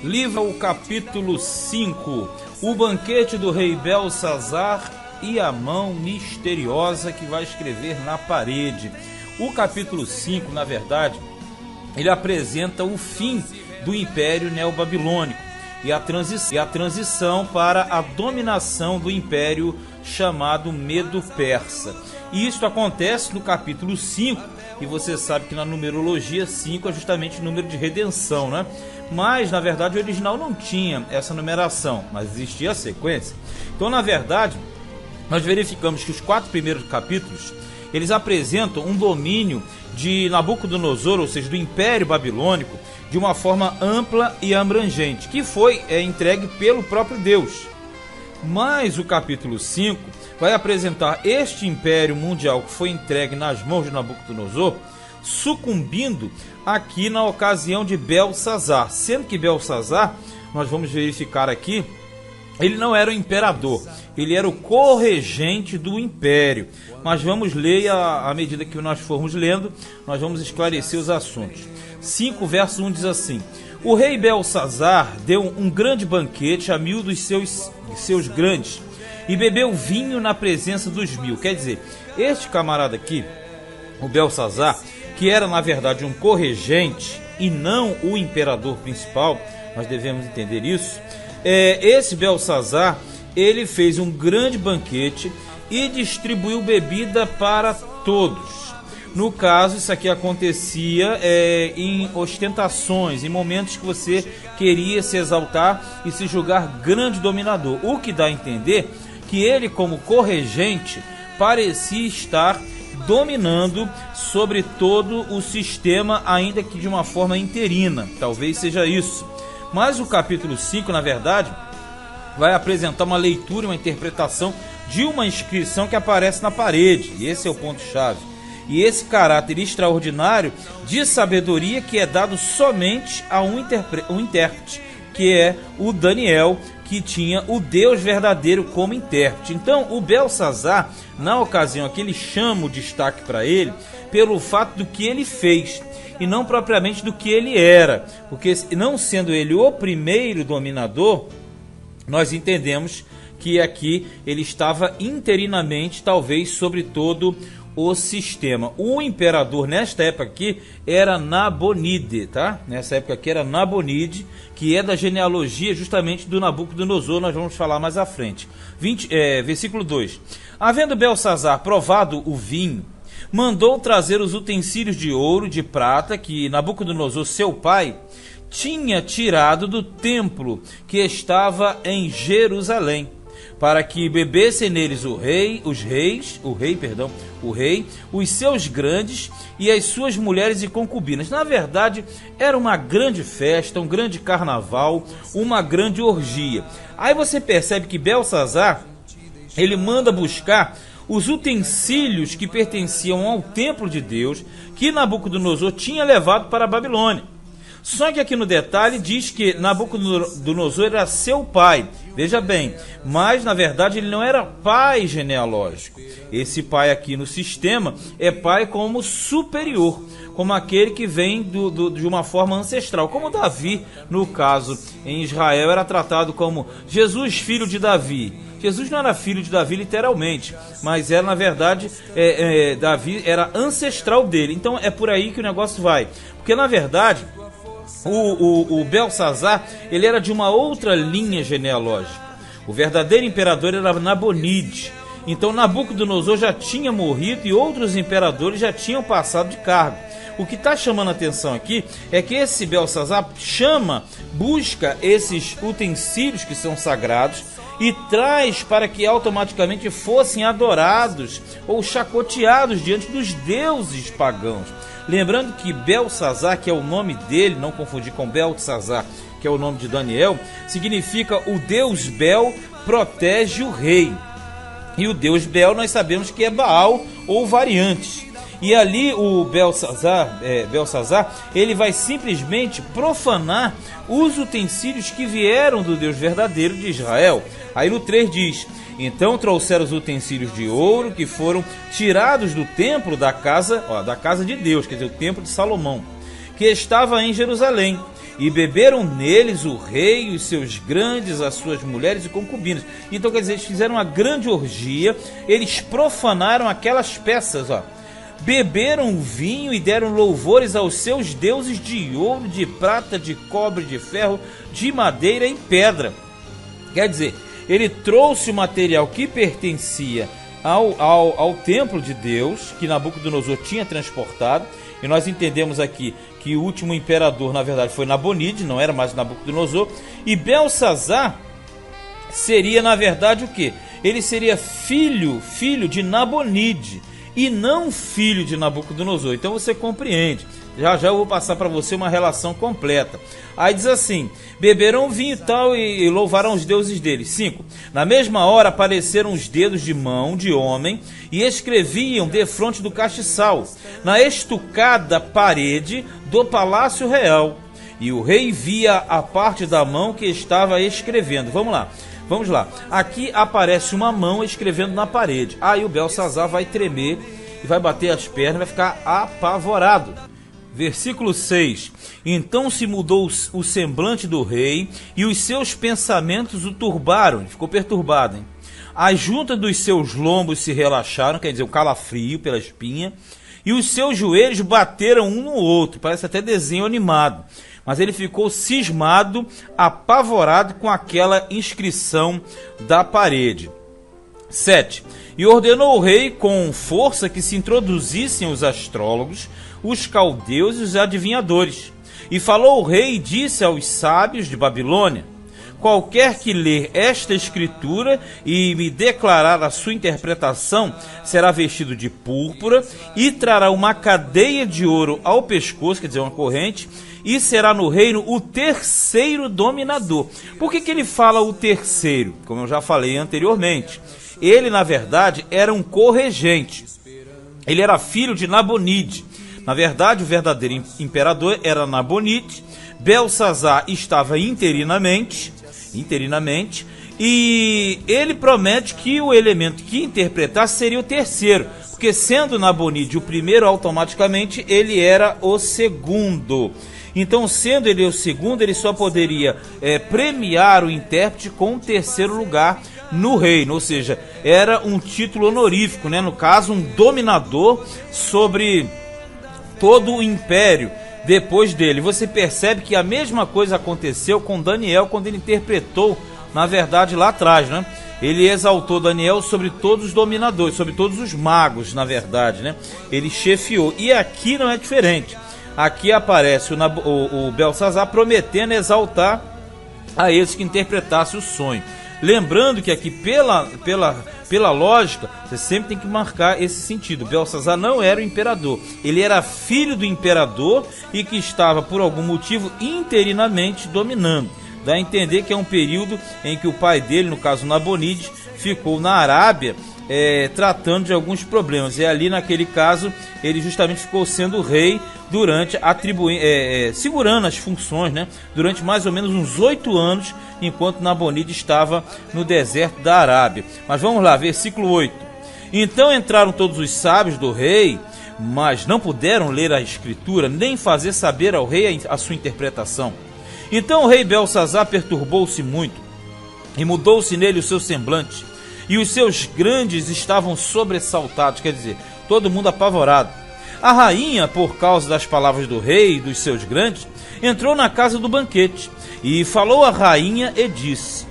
livro, o capítulo 5, o banquete do rei Belsazar e a mão misteriosa que vai escrever na parede. O capítulo 5, na verdade, ele apresenta o fim do Império Neobabilônico e a transição para a dominação do Império chamado Medo-Persa. E isso acontece no capítulo 5, e você sabe que na numerologia 5 é justamente o número de redenção, né? Mas, na verdade, o original não tinha essa numeração, mas existia a sequência. Então, na verdade, nós verificamos que os 4 primeiros capítulos, eles apresentam um domínio de Nabucodonosor, ou seja, do Império Babilônico, de uma forma ampla e abrangente, que foi entregue pelo próprio Deus. Mas o capítulo 5 vai apresentar este Império Mundial que foi entregue nas mãos de Nabucodonosor, sucumbindo aqui na ocasião de Belsazar, sendo que Belsazar, nós vamos verificar aqui, ele não era o imperador, ele era o corregente do império. Mas vamos ler, à medida que nós formos lendo, nós vamos esclarecer os assuntos. 5 verso 1 diz assim: o rei Belsazar deu um grande banquete a 1000 dos seus grandes, e bebeu vinho na presença dos 1000. Quer dizer, este camarada aqui, o Belsazar, que era na verdade um corregente e não o imperador principal, nós devemos entender isso. Esse Belsazar, ele fez um grande banquete e distribuiu bebida para todos. No caso, isso aqui acontecia em ostentações, em momentos que você queria se exaltar e se julgar grande dominador. O que dá a entender que ele, como corregente, parecia estar dominando sobre todo o sistema, ainda que de uma forma interina. Talvez seja isso. Mas o capítulo 5, na verdade, vai apresentar uma leitura, uma interpretação de uma inscrição que aparece na parede. E esse é o ponto-chave. E esse caráter extraordinário de sabedoria que é dado somente a um intérprete, que é o Daniel, que tinha o Deus verdadeiro como intérprete. Então, o Belsazar, na ocasião aqui, ele chama o destaque para ele pelo fato do que ele fez, e não propriamente do que ele era, porque não sendo ele o primeiro dominador, nós entendemos que aqui ele estava interinamente, talvez, sobre todo o sistema. O imperador nesta época aqui era Nabonide, tá? Nessa época aqui era Nabonide, que é da genealogia justamente do Nabucodonosor, nós vamos falar mais à frente. Versículo 2. Havendo Belsazar provado o vinho, mandou trazer os utensílios de ouro e de prata que Nabucodonosor, seu pai, tinha tirado do templo que estava em Jerusalém, para que bebessem neles o rei, os seus grandes e as suas mulheres e concubinas. Na verdade, era uma grande festa, um grande carnaval, uma grande orgia. Aí você percebe que Belsazar, ele manda buscar os utensílios que pertenciam ao templo de Deus, que Nabucodonosor tinha levado para a Babilônia. Só que aqui no detalhe diz que Nabucodonosor era seu pai, veja bem, mas na verdade ele não era pai genealógico. Esse pai aqui no sistema é pai como superior, como aquele que vem de uma forma ancestral, como Davi, no caso, em Israel era tratado como Jesus, filho de Davi. Jesus não era filho de Davi literalmente, mas era na verdade, Davi era ancestral dele. Então é por aí que o negócio vai, porque na verdade o Belsazar, ele era de uma outra linha genealógica. O verdadeiro imperador era Nabonide. Então Nabucodonosor já tinha morrido e outros imperadores já tinham passado de cargo. O que está chamando a atenção aqui é que esse Belsazar busca esses utensílios que são sagrados e traz para que automaticamente fossem adorados ou chacoteados diante dos deuses pagãos. Lembrando que Belsazar, que é o nome dele, não confundir com Beltesazar, que é o nome de Daniel, significa o Deus Bel protege o rei. E o Deus Bel nós sabemos que é Baal ou variantes. E ali o Belsazar, ele vai simplesmente profanar os utensílios que vieram do Deus verdadeiro de Israel. Aí no 3 diz: então trouxeram os utensílios de ouro que foram tirados do templo da casa de Deus, quer dizer, o templo de Salomão, que estava em Jerusalém, e beberam neles o rei, os seus grandes, as suas mulheres e concubinas. Então, quer dizer, eles fizeram uma grande orgia, eles profanaram aquelas peças, ó. Beberam o vinho e deram louvores aos seus deuses de ouro, de prata, de cobre, de ferro, de madeira e pedra. Quer dizer, ele trouxe o material que pertencia ao templo de Deus, que Nabucodonosor tinha transportado, e nós entendemos aqui que o último imperador, na verdade, foi Nabonide, não era mais Nabucodonosor, e Belsazar seria, na verdade, o quê? Ele seria filho de Nabonide, e não filho de Nabucodonosor. Então você compreende. Já eu vou passar para você uma relação completa. Aí diz assim: beberam vinho e tal e louvaram os deuses deles. 5. Na mesma hora apareceram os dedos de mão de homem e escreviam defronte do castiçal, na estucada parede do palácio real. E o rei via a parte da mão que estava escrevendo. Vamos lá. Aqui aparece uma mão escrevendo na parede. Aí o Belsazar vai tremer e vai bater as pernas, vai ficar apavorado. Versículo 6. Então se mudou o semblante do rei e os seus pensamentos o turbaram. Ele ficou perturbado, hein? As juntas dos seus lombos se relaxaram, quer dizer, o calafrio pela espinha, e os seus joelhos bateram um no outro. Parece até desenho animado. Mas ele ficou cismado, apavorado com aquela inscrição da parede. 7. E ordenou o rei com força que se introduzissem os astrólogos, os caldeus e os adivinhadores. E falou o rei e disse aos sábios de Babilônia: qualquer que ler esta escritura e me declarar a sua interpretação será vestido de púrpura e trará uma cadeia de ouro ao pescoço, quer dizer, uma corrente, e será no reino o terceiro dominador. Por que ele fala o terceiro? Como eu já falei anteriormente, ele na verdade era um corregente. Ele era filho de Nabonide. Na verdade, o verdadeiro imperador era Nabonide. Belsazar estava interinamente, e ele promete que o elemento que interpretasse seria o terceiro, porque sendo Nabonide o primeiro, automaticamente ele era o segundo. Então, sendo ele o segundo, ele só poderia premiar o intérprete com o terceiro lugar no reino, ou seja, era um título honorífico, né? No caso, um dominador sobre todo o império depois dele. Você percebe que a mesma coisa aconteceu com Daniel quando ele interpretou, na verdade, lá atrás, né? Ele exaltou Daniel sobre todos os dominadores, sobre todos os magos, na verdade, né? Ele chefiou. E aqui não é diferente. Aqui aparece o Belsazar prometendo exaltar a esse que interpretasse o sonho. Lembrando que aqui, pela lógica, você sempre tem que marcar esse sentido. Belsazar não era o imperador. Ele era filho do imperador e que estava, por algum motivo, interinamente dominando. Dá a entender que é um período em que o pai dele, no caso Nabonide, ficou na Arábia tratando de alguns problemas. E ali, naquele caso, ele justamente ficou sendo rei durante segurando as funções, né? Durante mais ou menos uns 8 anos, enquanto Nabonide estava no deserto da Arábia. Mas vamos lá, versículo 8. Então entraram todos os sábios do rei, mas não puderam ler a escritura, nem fazer saber ao rei a sua interpretação. Então o rei Belsazar perturbou-se muito, e mudou-se nele o seu semblante, e os seus grandes estavam sobressaltados, quer dizer, todo mundo apavorado. A rainha, por causa das palavras do rei e dos seus grandes, entrou na casa do banquete, e falou a rainha e disse: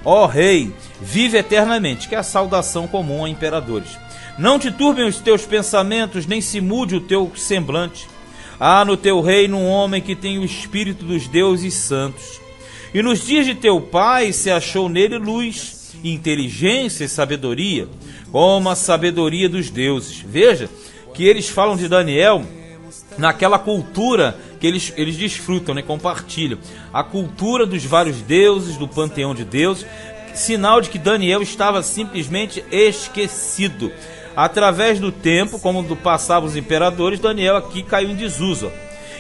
ó rei, vive eternamente, que é a saudação comum a imperadores. Não te turbem os teus pensamentos, nem se mude o teu semblante. Há no teu reino um homem que tem o espírito dos deuses santos. E nos dias de teu pai se achou nele luz, inteligência e sabedoria, como a sabedoria dos deuses. Veja que eles falam de Daniel naquela cultura que eles desfrutam, né, compartilham. A cultura dos vários deuses, do panteão de deuses, sinal de que Daniel estava simplesmente esquecido. Através do tempo, como passavam os imperadores, Daniel aqui caiu em desuso.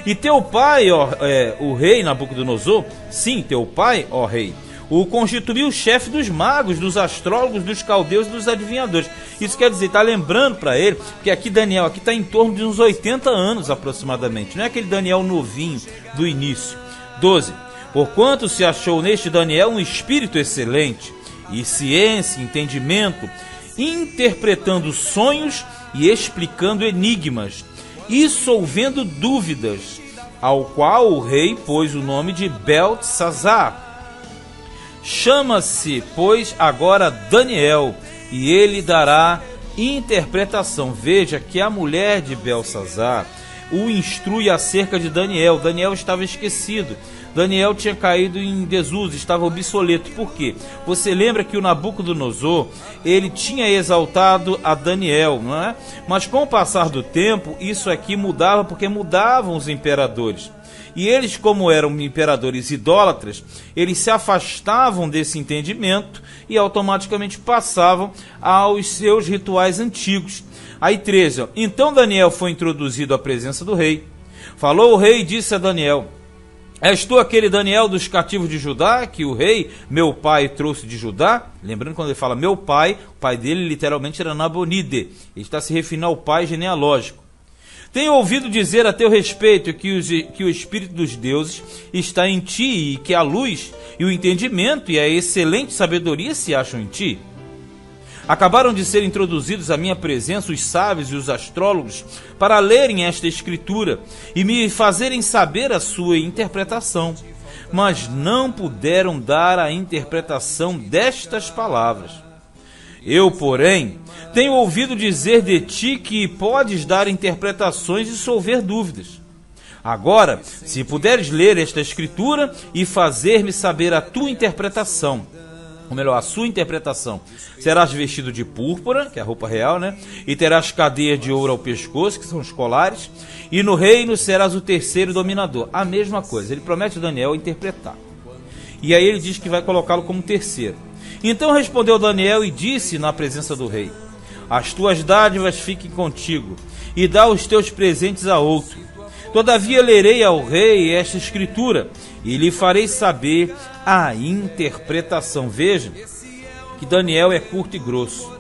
E teu pai, o rei Nabucodonosor, sim, teu pai, ó rei, o constituiu chefe dos magos, dos astrólogos, dos caldeus e dos adivinhadores. Isso quer dizer, está lembrando para ele, que aqui Daniel está em torno de uns 80 anos aproximadamente. Não é aquele Daniel novinho do início. 12. Porquanto se achou neste Daniel um espírito excelente, e ciência, entendimento, interpretando sonhos e explicando enigmas, e solvendo dúvidas, ao qual o rei pôs o nome de Beltesazar. Chama-se, pois, agora Daniel, e ele dará interpretação. Veja que a mulher de Beltesazar o instrui acerca de Daniel. Daniel estava esquecido. Daniel tinha caído em desuso, estava obsoleto. Por quê? Você lembra que o Nabucodonosor, ele tinha exaltado a Daniel, não é? Mas com o passar do tempo, isso aqui mudava, porque mudavam os imperadores. E eles, como eram imperadores idólatras, eles se afastavam desse entendimento e automaticamente passavam aos seus rituais antigos. Aí 13, ó. Então Daniel foi introduzido à presença do rei. Falou o rei e disse a Daniel: És tu aquele Daniel dos cativos de Judá, que o rei, meu pai, trouxe de Judá? Lembrando, quando ele fala meu pai, o pai dele literalmente era Nabonide. Ele está se referindo ao pai genealógico. Tenho ouvido dizer a teu respeito que o Espírito dos deuses está em ti, e que a luz e o entendimento e a excelente sabedoria se acham em ti. Acabaram de ser introduzidos à minha presença os sábios e os astrólogos para lerem esta escritura e me fazerem saber a sua interpretação, mas não puderam dar a interpretação destas palavras. Eu, porém, tenho ouvido dizer de ti que podes dar interpretações e solver dúvidas. Agora, se puderes ler esta escritura e fazer-me saber a tua interpretação, ou melhor, a sua interpretação, serás vestido de púrpura, que é a roupa real, né? E terás cadeias de ouro ao pescoço, que são os colares, e no reino serás o terceiro dominador. A mesma coisa, ele promete a Daniel interpretar. E aí ele diz que vai colocá-lo como terceiro. Então respondeu Daniel e disse na presença do rei: As tuas dádivas fiquem contigo, e dá os teus presentes a outro. Todavia lerei ao rei esta escritura, e lhe farei saber a interpretação. Veja que Daniel é curto e grosso.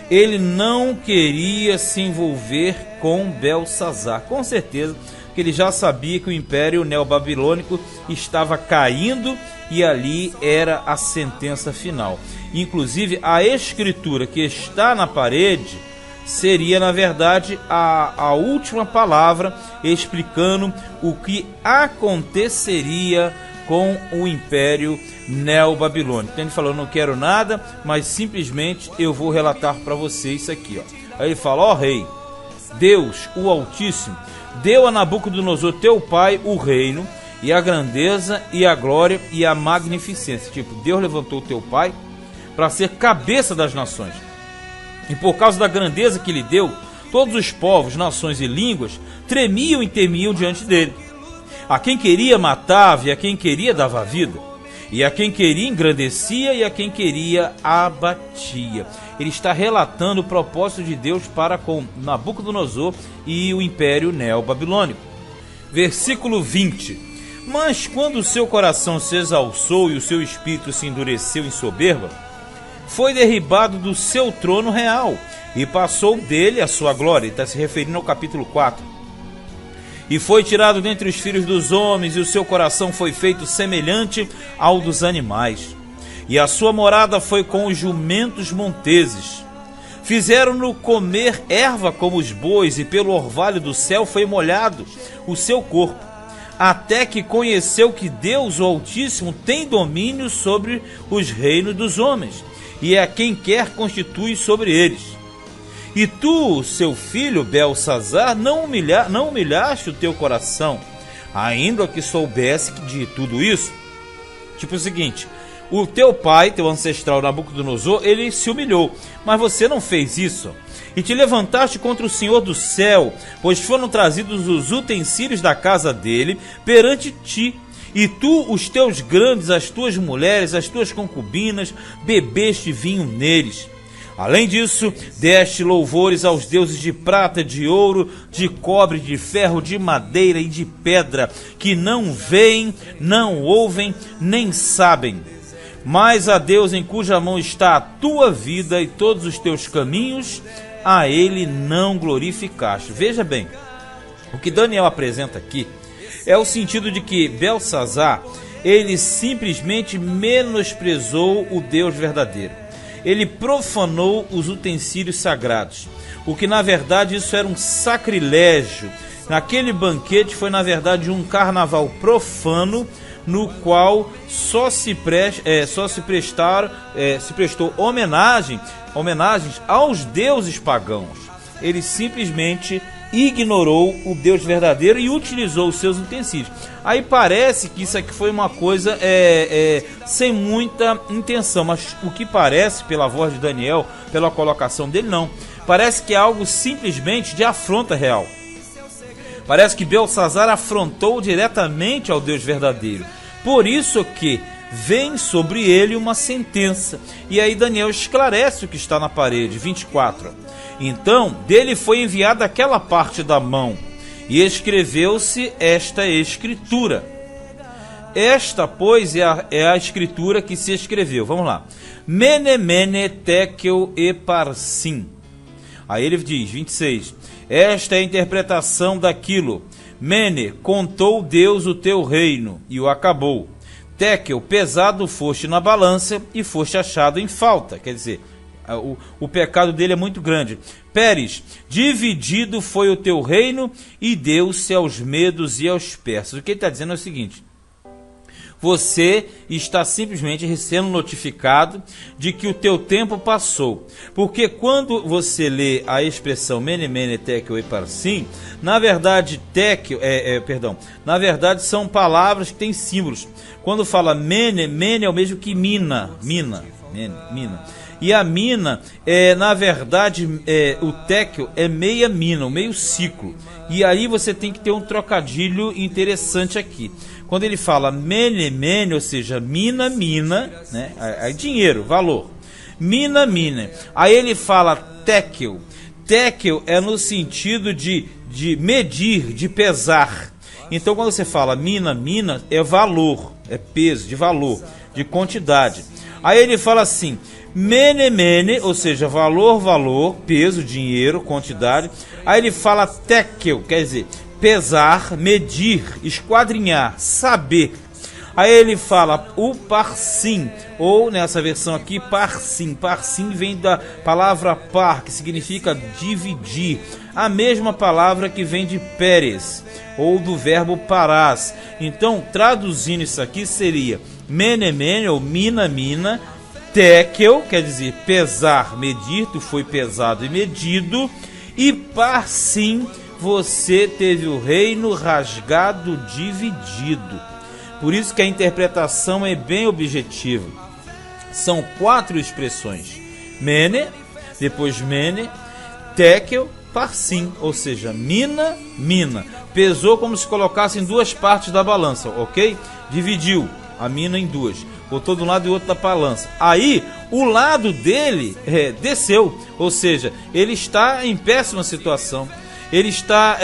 Ele não queria se envolver com Beltesazar. Com certeza que ele já sabia que o Império Neobabilônico estava caindo e ali era a sentença final. Inclusive, a escritura que está na parede seria, na verdade, a última palavra explicando o que aconteceria com o Império Neobabilônico. Então ele falou: não quero nada, mas simplesmente eu vou relatar para você isso aqui, ó. Aí ele fala: ó rei, Deus, o Altíssimo, deu a Nabucodonosor teu pai o reino e a grandeza e a glória e a magnificência. Tipo, Deus levantou teu pai para ser cabeça das nações. E por causa da grandeza que lhe deu, todos os povos, nações e línguas tremiam e temiam diante dele. A quem queria matava, e a quem queria dava vida, e a quem queria engrandecia, e a quem queria abatia. Ele está relatando o propósito de Deus para com Nabucodonosor e o Império Neobabilônico. Versículo 20. Mas quando o seu coração se exalçou e o seu espírito se endureceu em soberba, foi derribado do seu trono real e passou dele a sua glória. Ele está se referindo ao capítulo 4. E foi tirado dentre os filhos dos homens, e o seu coração foi feito semelhante ao dos animais. E a sua morada foi com os jumentos monteses. Fizeram-no comer erva como os bois, e pelo orvalho do céu foi molhado o seu corpo, até que conheceu que Deus, o Altíssimo, tem domínio sobre os reinos dos homens, e é quem quer constitui sobre eles. E tu, seu filho Beltesazar, não humilhaste o teu coração, ainda que soubesse de tudo isso? Tipo o seguinte: o teu pai, teu ancestral Nabucodonosor, ele se humilhou, mas você não fez isso. E te levantaste contra o Senhor do céu, pois foram trazidos os utensílios da casa dele perante ti. E tu, os teus grandes, as tuas mulheres, as tuas concubinas, bebeste vinho neles. Além disso, deste louvores aos deuses de prata, de ouro, de cobre, de ferro, de madeira e de pedra, que não veem, não ouvem, nem sabem. Mas a Deus em cuja mão está a tua vida e todos os teus caminhos, a ele não glorificaste. Veja bem, o que Daniel apresenta aqui É o sentido de que Belsazar, ele simplesmente menosprezou o Deus verdadeiro. Ele profanou os utensílios sagrados, o que na verdade isso era um sacrilégio. Naquele banquete foi na verdade um carnaval profano, no qual só se prestou homenagens aos deuses pagãos. Ele simplesmente ignorou o Deus verdadeiro e utilizou os seus utensílios. Aí parece que isso aqui foi uma coisa sem muita intenção, mas o que parece, pela voz de Daniel, pela colocação dele, não. Parece que é algo simplesmente de afronta real. Parece que Belsazar afrontou diretamente ao Deus verdadeiro. Por isso que vem sobre ele uma sentença. E aí Daniel esclarece o que está na parede, 24. Então, dele foi enviada aquela parte da mão, e escreveu-se esta escritura. Esta, pois, é a escritura que se escreveu. Vamos lá. Mene, mene, tekel e parsim. Aí ele diz, 26. Esta é a interpretação daquilo. Mene, contou Deus o teu reino, e o acabou. Tekel, pesado foste na balança, e foste achado em falta. Quer dizer, o pecado dele é muito grande. Pérez, dividido foi o teu reino, e deu-se aos medos e aos persas. O que ele está dizendo é o seguinte: você está simplesmente sendo notificado de que o teu tempo passou. Porque quando você lê a expressão mene, mene, tekel e parsim, na verdade, na verdade são palavras que têm símbolos. Quando fala mene, mene é o mesmo que mina. E a mina, na verdade, o tekel é meia mina, o meio ciclo. E aí você tem que ter um trocadilho interessante aqui. Quando ele fala mene, mene, ou seja, mina, né? É dinheiro, valor. Mina. Aí ele fala tekel. Tekel é no sentido de medir, de pesar. Então quando você fala mina, é valor, é peso, de valor, de quantidade. Aí ele fala assim, mene, ou seja, valor, peso, dinheiro, quantidade. Aí ele fala tekel, quer dizer, pesar, medir, esquadrinhar, saber. Aí ele fala o parsim, ou nessa versão aqui, parsim. Parsim vem da palavra par, que significa dividir. A mesma palavra que vem de Pérez, ou do verbo parás. Então, traduzindo isso aqui, seria mene, ou mina, tekel, quer dizer, pesar, medir, tu foi pesado e medido, e parsim, você teve o reino rasgado, dividido. Por isso que a interpretação é bem objetiva. São 4 expressões. Mene, depois mene, tekel, parsim, ou seja, mina. Pesou como se colocasse em 2 partes da balança, ok? Dividiu a mina em 2. Botou de um lado e outro da balança. Aí, o lado dele desceu, ou seja, ele está em péssima situação. Ele está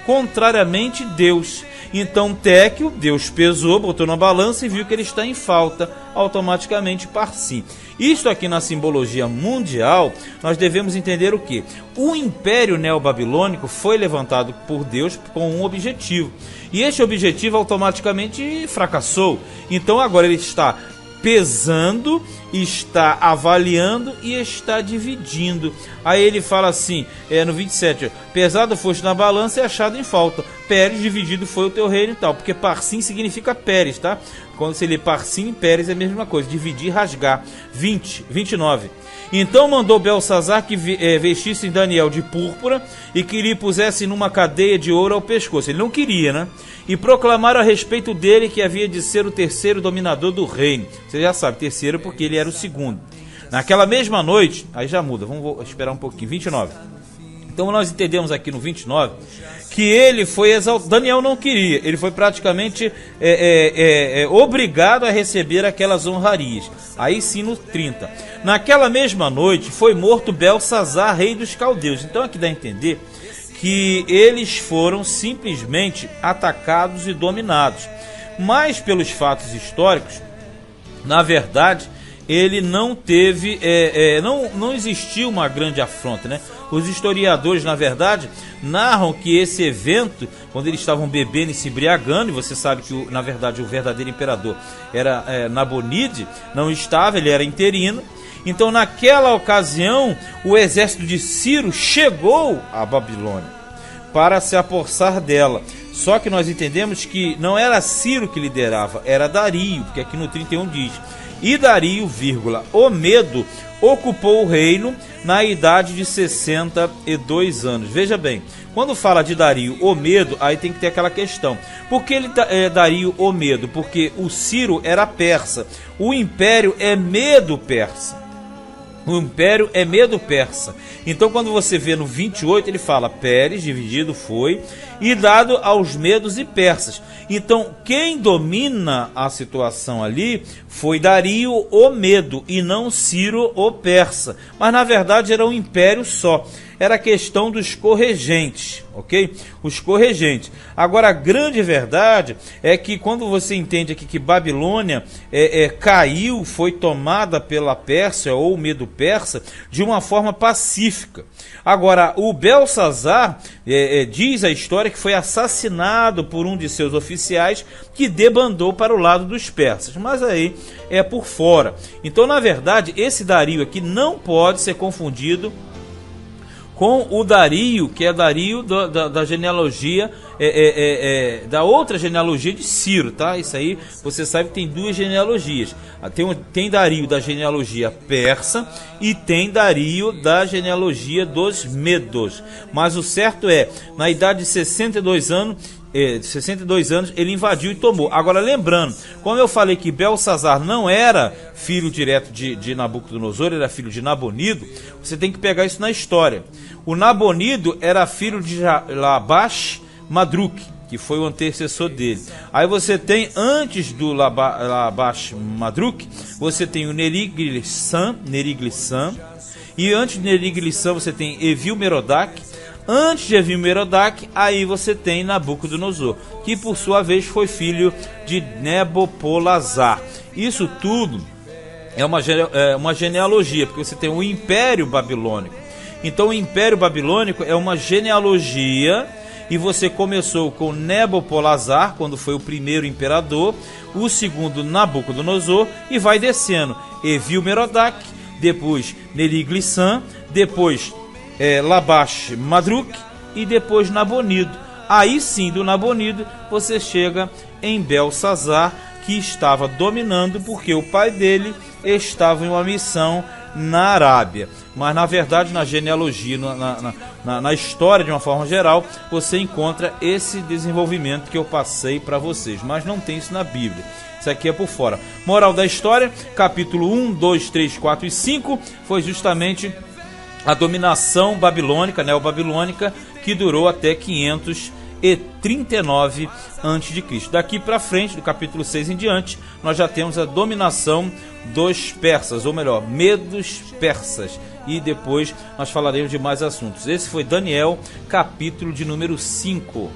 contrariamente Deus. Então tekel, Deus pesou, botou na balança e viu que ele está em falta, automaticamente parsim. Isto aqui na simbologia mundial, nós devemos entender o quê? O Império Neobabilônico foi levantado por Deus com um objetivo. E este objetivo automaticamente fracassou. Então agora ele está pesando, está avaliando e está dividindo. Aí ele fala assim, no 27, pesado foste na balança e achado em falta. Pérez, dividido foi o teu reino e tal. Porque parsim significa Pérez, tá? Quando você lê parsim, Pérez é a mesma coisa, dividir, rasgar. 29. Então mandou Belsazar que vestissem Daniel de púrpura e que lhe pusessem numa cadeia de ouro ao pescoço. Ele não queria, né? E proclamaram a respeito dele que havia de ser o terceiro dominador do reino. Você já sabe, terceiro porque ele era o segundo. Naquela mesma noite, aí já muda, vamos esperar um pouquinho, 29. Então nós entendemos aqui no 29 que ele foi exaltado. Daniel não queria, ele foi praticamente obrigado a receber aquelas honrarias. Aí sim no 30. Naquela mesma noite foi morto Belsazar, rei dos caldeus. Então aqui dá a entender que eles foram simplesmente atacados e dominados. Mas pelos fatos históricos, na verdade, ele não teve, não existiu uma grande afronta, né? Os historiadores, na verdade, narram que esse evento, quando eles estavam bebendo e se embriagando, e você sabe que, na verdade, o verdadeiro imperador era Nabonide, não estava, ele era interino. Então, naquela ocasião, o exército de Ciro chegou à Babilônia para se apossar dela. Só que nós entendemos que não era Ciro que liderava, era Dario, porque aqui no 31 diz: e Dario, o Medo, ocupou o reino na idade de 62 anos. Veja bem, quando fala de Dario, o Medo, aí tem que ter aquela questão. Por que ele Dario, o Medo? Porque o Ciro era persa, o império é Medo-Persa. O império é Medo-Persa. Então, quando você vê no 28, ele fala: Pérez dividido foi e dado aos medos e persas. Então, quem domina a situação ali foi Dario, o Medo, e não Ciro, o Persa. Mas, na verdade, era um império só. Era a questão dos corregentes, ok? Os corregentes. Agora, a grande verdade é que quando você entende aqui que Babilônia caiu, foi tomada pela Pérsia ou Medo-Persa de uma forma pacífica. Agora, o Belsazar, diz a história que foi assassinado por um de seus oficiais que debandou para o lado dos persas. Mas aí é por fora. Então, na verdade, esse Dario aqui não pode ser confundido com o Dario, que é Dario da genealogia, da outra genealogia de Ciro, tá? Isso aí, você sabe que tem duas genealogias. Tem Dario da genealogia persa e tem Dario da genealogia dos Medos. Mas o certo é, na idade de 62 anos, ele invadiu e tomou. Agora, lembrando, como eu falei que Belsazar não era filho direto de Nabucodonosor, era filho de Nabonido, você tem que pegar isso na história. O Nabonido era filho de Labash Madruk, que foi o antecessor dele. Aí você tem, antes do Labash Madruk, você tem o Neriglissam, e antes de Neriglissam você tem Evil-Merodach. Antes de Evil-Merodach, aí você tem Nabucodonosor, que por sua vez foi filho de Nebopolazar. Isso tudo é uma genealogia, porque você tem o Império Babilônico. Então o Império Babilônico é uma genealogia, e você começou com Nebopolazar, quando foi o primeiro imperador, o segundo Nabucodonosor, e vai descendo Evil-Merodach, depois Neriglissam, depois Labash Madruk e depois Nabonido. Aí sim, do Nabonido você chega em Belsazar, que estava dominando porque o pai dele estava em uma missão na Arábia. Mas na verdade, na genealogia, na história de uma forma geral, você encontra esse desenvolvimento que eu passei para vocês, mas não tem isso na Bíblia. Isso aqui é por fora. Moral da história, capítulo 1, 2, 3, 4 e 5 foi justamente a dominação babilônica, neobabilônica, que durou até 539 a.C. Daqui para frente, do capítulo 6 em diante, nós já temos a dominação dos persas, ou melhor, medos persas. E depois nós falaremos de mais assuntos. Esse foi Daniel, capítulo de número 5.